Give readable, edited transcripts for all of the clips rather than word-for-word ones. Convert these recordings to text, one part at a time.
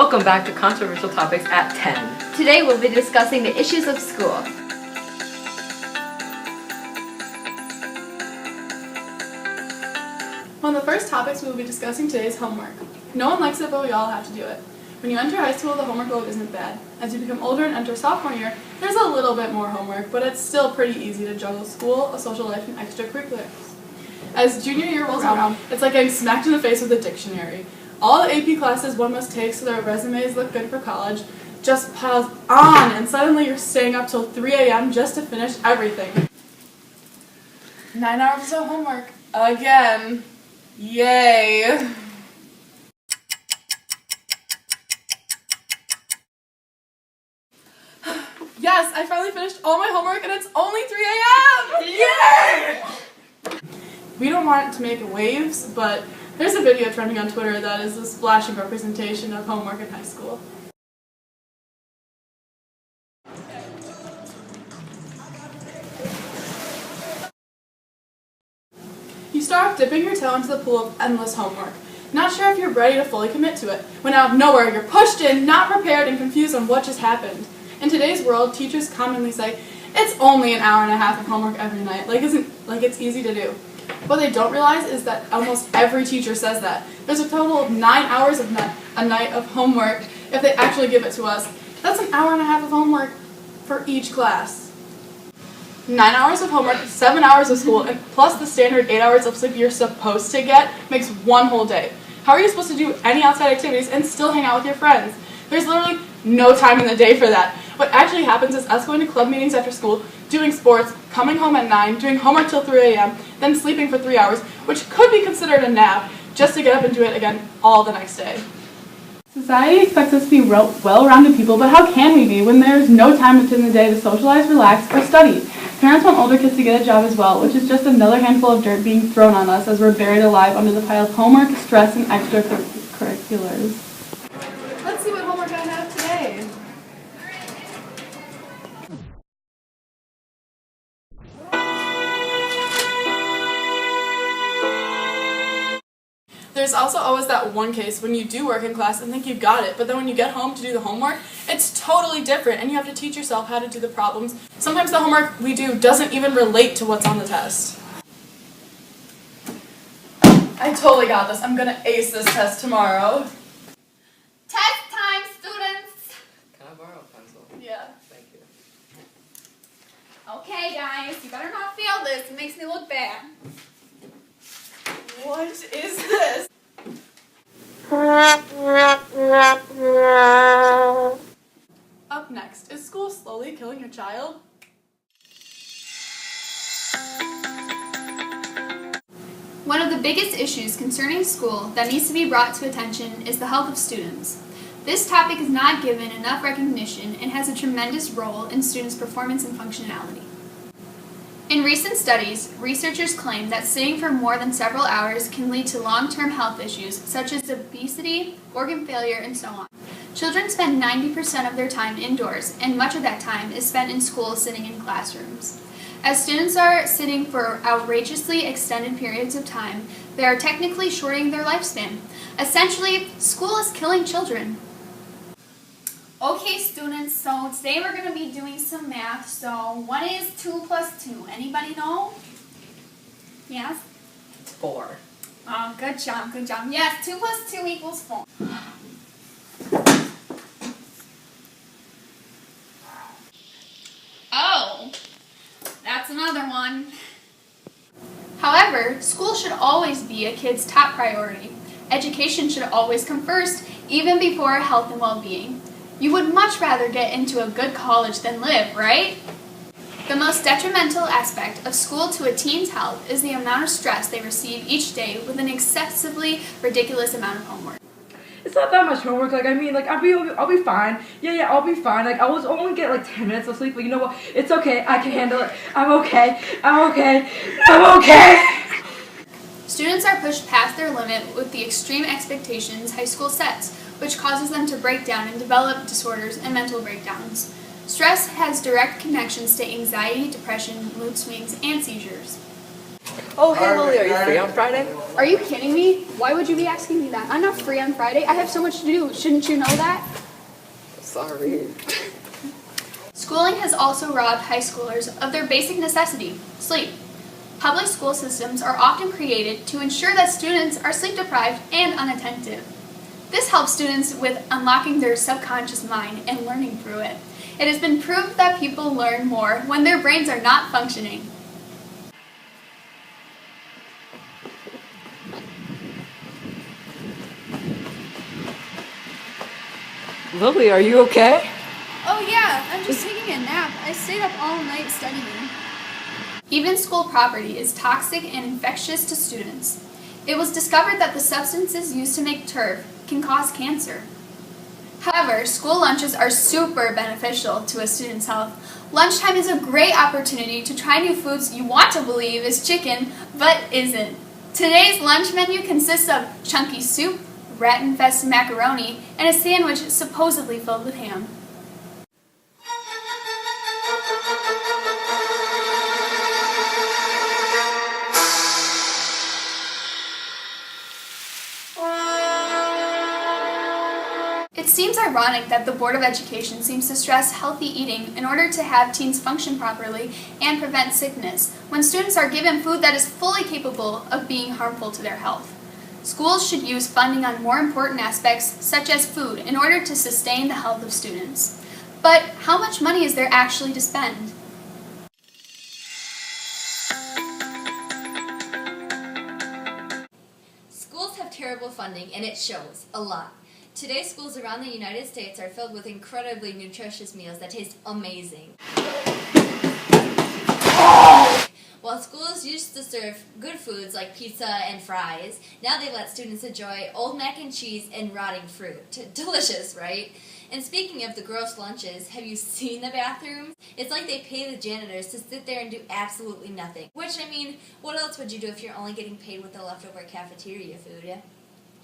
Welcome back to Controversial Topics at 10. Today we'll be discussing the issues of school. One of the first topics we will be discussing today is homework. No one likes it, but we all have to do it. When you enter high school, the homework load isn't bad. As you become older and enter sophomore year, there's a little bit more homework, but it's still pretty easy to juggle school, a social life, and extracurriculars. As junior year rolls around, it's like getting smacked in the face with a dictionary. All the AP classes one must take so their resumes look good for college just piles on, and suddenly you're staying up till 3 a.m. just to finish everything. 9 hours of homework. Again. Yay. Yes, I finally finished all my homework and it's only 3 a.m. Yay! We don't want to make waves, but there's a video trending on Twitter that is a splashing representation of homework in high school. You start off dipping your toe into the pool of endless homework. Not sure if you're ready to fully commit to it, when out of nowhere you're pushed in, not prepared, and confused on what just happened. In today's world, teachers commonly say, it's only an hour and a half of homework every night, like it's easy to do. What they don't realize is that almost every teacher says that. There's a total of 9 hours a night of homework if they actually give it to us. That's an hour and a half of homework for each class. 9 hours of homework, 7 hours of school, and plus the standard 8 hours of sleep you're supposed to get makes one whole day. How are you supposed to do any outside activities and still hang out with your friends? There's literally no time in the day for that. What actually happens is us going to club meetings after school, doing sports, coming home at 9, doing homework till 3 a.m., then sleeping for 3 hours, which could be considered a nap, just to get up and do it again all the next day. Society expects us to be well-rounded people, but how can we be when there's no time within the day to socialize, relax, or study? Parents want older kids to get a job as well, which is just another handful of dirt being thrown on us as we're buried alive under the pile of homework, stress, and extracurriculars. Let's see what homework I have today. There's also always that one case when you do work in class and think you've got it, but then when you get home to do the homework, it's totally different and you have to teach yourself how to do the problems. Sometimes the homework we do doesn't even relate to what's on the test. I totally got this. I'm gonna ace this test tomorrow. Test time, students! Can I borrow a pencil? Yeah. Thank you. Okay, guys, you better not fail this. It makes me look bad. What is this? Up next, is school slowly killing your child? One of the biggest issues concerning school that needs to be brought to attention is the health of students. This topic is not given enough recognition and has a tremendous role in students' performance and functionality. In recent studies, researchers claim that sitting for more than several hours can lead to long-term health issues such as obesity, organ failure, and so on. Children spend 90% of their time indoors, and much of that time is spent in school sitting in classrooms. As students are sitting for outrageously extended periods of time, they are technically shortening their lifespan. Essentially, school is killing children. Okay, students, so today we're going to be doing some math. So, what is 2 plus 2? Anybody know? Yes? It's 4. Oh, good job, good job. Yes, 2 plus 2 equals 4. Oh, that's another one. However, school should always be a kid's top priority. Education should always come first, even before health and well-being. You would much rather get into a good college than live, right? The most detrimental aspect of school to a teen's health is the amount of stress they receive each day with an excessively ridiculous amount of homework. It's not that much homework. Like, I mean, like, I'll be fine. Yeah, I'll be fine. Like, I was only get like 10 minutes of sleep, but you know what? It's okay. I can handle it. I'm okay. Students are pushed past their limit with the extreme expectations high school sets, which causes them to break down and develop disorders and mental breakdowns. Stress has direct connections to anxiety, depression, mood swings, and seizures. Oh, hey Lily, are you free on Friday? Are you kidding me? Why would you be asking me that? I'm not free on Friday. I have so much to do. Shouldn't you know that? Sorry. Schooling has also robbed high schoolers of their basic necessity, sleep. Public school systems are often created to ensure that students are sleep deprived and unattentive. This helps students with unlocking their subconscious mind and learning through it. It has been proved that people learn more when their brains are not functioning. Lily, are you okay? Oh yeah, I'm just taking a nap. I stayed up all night studying. Even school property is toxic and infectious to students. It was discovered that the substances used to make turf can cause cancer. However, school lunches are super beneficial to a student's health. Lunchtime is a great opportunity to try new foods you want to believe is chicken, but isn't. Today's lunch menu consists of chunky soup, rat-infested macaroni, and a sandwich supposedly filled with ham. It seems ironic that the Board of Education seems to stress healthy eating in order to have teens function properly and prevent sickness, when students are given food that is fully capable of being harmful to their health. Schools should use funding on more important aspects, such as food, in order to sustain the health of students. But how much money is there actually to spend? Schools have terrible funding, and it shows a lot. Today's schools around the United States are filled with incredibly nutritious meals that taste amazing. While schools used to serve good foods like pizza and fries, now they let students enjoy old mac and cheese and rotting fruit. Delicious, right? And speaking of the gross lunches, have you seen the bathrooms? It's like they pay the janitors to sit there and do absolutely nothing. Which, I mean, what else would you do if you're only getting paid with the leftover cafeteria food? Yeah?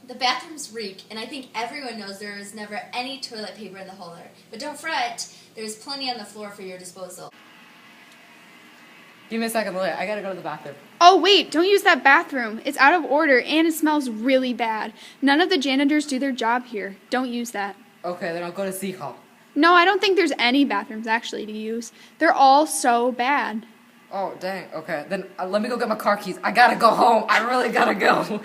The bathrooms reek, and I think everyone knows there is never any toilet paper in the holder. But don't fret, there's plenty on the floor for your disposal. Give me a second, Lily. I gotta go to the bathroom. Oh wait, don't use that bathroom. It's out of order and it smells really bad. None of the janitors do their job here. Don't use that. Okay, then I'll go to Sea Hall. No, I don't think there's any bathrooms actually to use. They're all so bad. Oh, dang. Okay, then let me go get my car keys. I gotta go home. I really gotta go.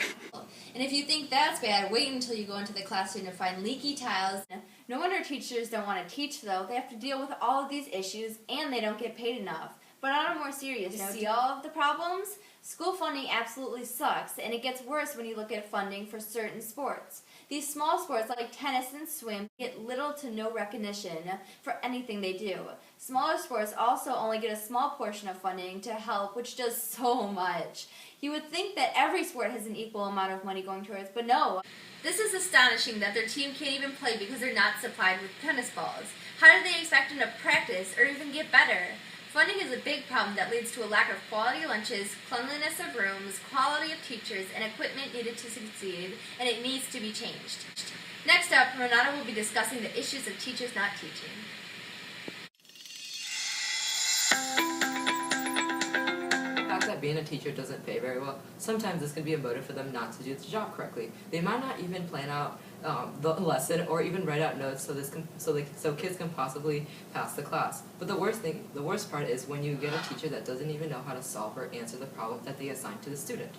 And if you think that's bad, wait until you go into the classroom to find leaky tiles. No wonder teachers don't want to teach, though. They have to deal with all of these issues, and they don't get paid enough. But on a more serious note, see all of the problems? School funding absolutely sucks, and it gets worse when you look at funding for certain sports. These small sports like tennis and swim get little to no recognition for anything they do. Smaller sports also only get a small portion of funding to help, which does so much. You would think that every sport has an equal amount of money going towards, but no. This is astonishing that their team can't even play because they're not supplied with tennis balls. How do they expect them to practice or even get better? Funding is a big problem that leads to a lack of quality lunches, cleanliness of rooms, quality of teachers, and equipment needed to succeed, and it needs to be changed. Next up, Renata will be discussing the issues of teachers not teaching. The fact that being a teacher doesn't pay very well, sometimes this can be a motive for them not to do the job correctly. They might not even plan out the lesson or even write out notes so kids can possibly pass the class. But the worst part is when you get a teacher that doesn't even know how to solve or answer the problem that they assign to the student.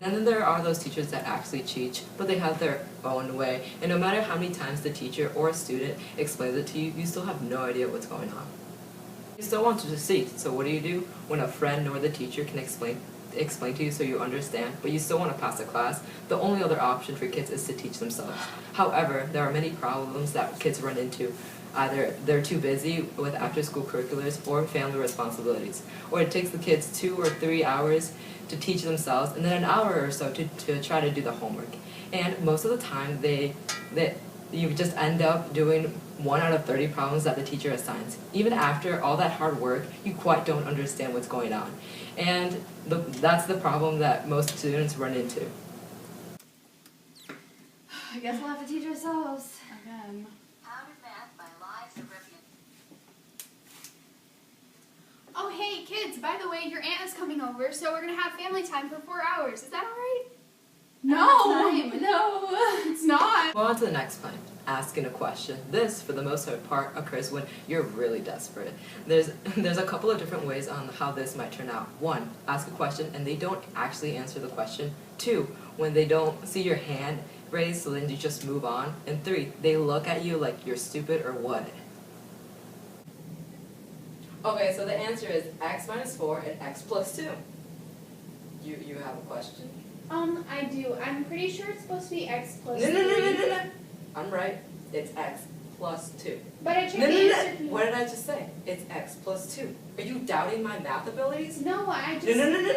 And then there are those teachers that actually cheat, but they have their own way, and no matter how many times the teacher or a student explains it to you, you still have no idea what's going on. You still want to succeed, so what do when a friend or the teacher can explain to you so you understand, but you still want to pass the class? The only other option for kids is to teach themselves. However, there are many problems that kids run into. Either they're too busy with after-school curriculars or family responsibilities, or it takes the kids 2 or 3 hours to teach themselves, and then an hour or so to try to do the homework. And most of the time, you just end up doing 1 out of 30 problems that the teacher assigns. Even after all that hard work, you quite don't understand what's going on. And that's the problem that most students run into. I guess we'll have to teach ourselves. Again. Oh hey kids, by the way, your aunt is coming over. over, so we're gonna have family time for 4 hours. Is that alright? No, No. it's not. Well, on to the next point, asking a question. This, for the most part, occurs when you're really desperate. There's a couple of different ways on how this might turn out. 1, ask a question and they don't actually answer the question. 2, when they don't see your hand raised, so then you just move on. And 3, they look at you like you're stupid or what? Okay, so the answer is x minus 4 and x plus 2. You have a question? I do. I'm pretty sure it's supposed to be x plus No. I'm right. It's x plus 2. But I tried No. to answer. What did I just say? It's x plus 2. Are you doubting my math abilities? No, I just. No.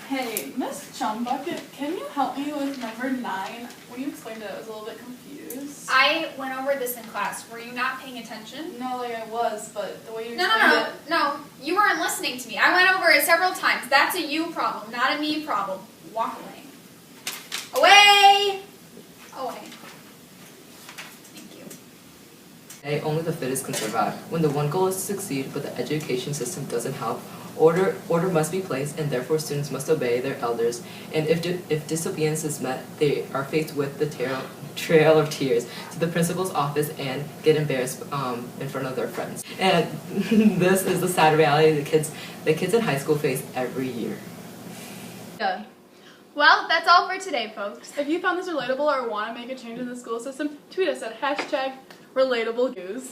Hey, Miss Chumbucket, can you help me with number 9? When you explained it, I was a little bit confused. I went over this in class. Were you not paying attention? No, like I was, but the way you No, explained it. no. You weren't listening to me. I went over it several times. That's a you problem, not a me problem. Walk away. Away! Away. Thank you. Hey, only the fittest can survive. When the one goal is to succeed, but the education system doesn't help, order must be placed, and therefore students must obey their elders. And if disobedience is met, they are faced with the trail of tears to the principal's office and get embarrassed in front of their friends. And this is the sad reality the kids in high school face every year. Well, that's all for today, folks. If you found this relatable or want to make a change in the school system, tweet us at #RelatableNews.